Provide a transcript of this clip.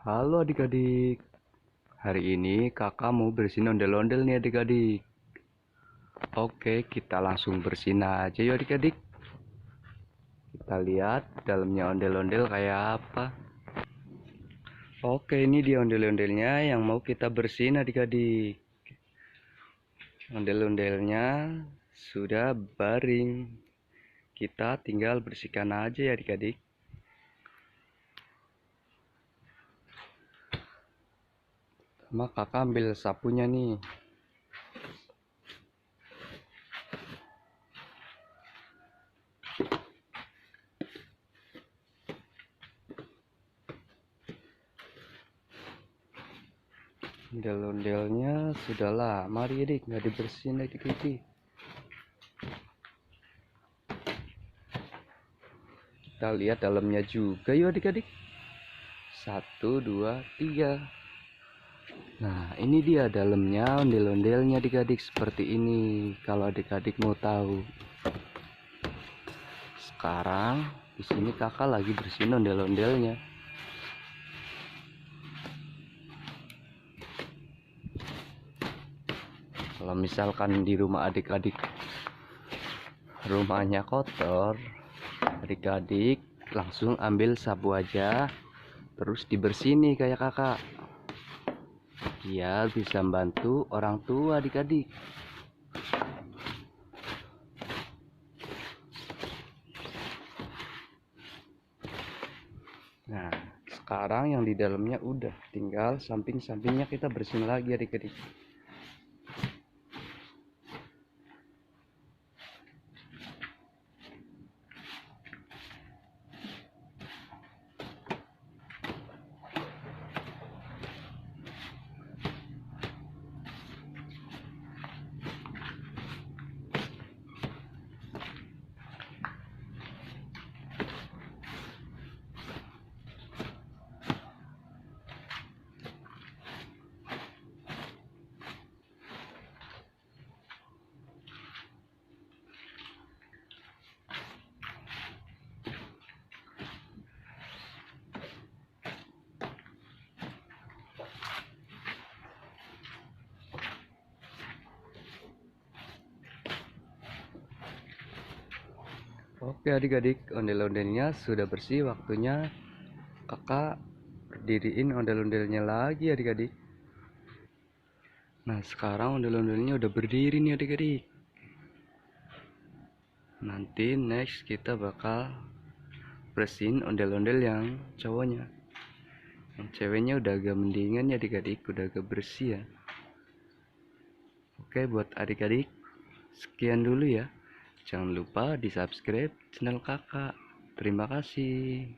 Halo adik-adik, hari ini kakak mau bersihin ondel-ondel nih adik-adik. Oke, kita langsung bersihin aja yuk adik-adik. Kita lihat dalamnya ondel-ondel kayak apa. Oke, ini dia ondel-ondelnya yang mau kita bersihin adik-adik. Ondel-ondelnya sudah baring. Kita tinggal bersihkan aja ya adik-adik. Sama kakak ambil sapunya nih. Ondel-ondelnya sudah lama adik-adik nggak dibersihin adik-adik. Kita lihat dalamnya juga yuk adik-adik. 1, 2, 3. Nah, ini dia dalamnya ondel-ondelnya adik-adik seperti ini. Kalau adik-adik mau tahu. Sekarang di sini kakak lagi bersihin ondel-ondelnya. Kalau misalkan di rumah adik-adik rumahnya kotor, adik-adik langsung ambil sapu aja, terus dibersihin nih kayak kakak. Biar bisa membantu orang tua adik-adik. Nah, sekarang yang di dalamnya udah, tinggal samping-sampingnya kita bersihin lagi adik-adik. Oke adik-adik, ondel-ondelnya sudah bersih, waktunya kakak berdiriin ondel-ondelnya lagi adik-adik. Nah, sekarang ondel-ondelnya udah berdiri nih adik-adik. Nanti next kita bakal bersihin ondel-ondel yang cowoknya. Yang ceweknya udah agak mendingan ya adik-adik, udah agak bersih ya. Oke, buat adik-adik sekian dulu ya. Jangan lupa di subscribe channel kakak. Terima kasih.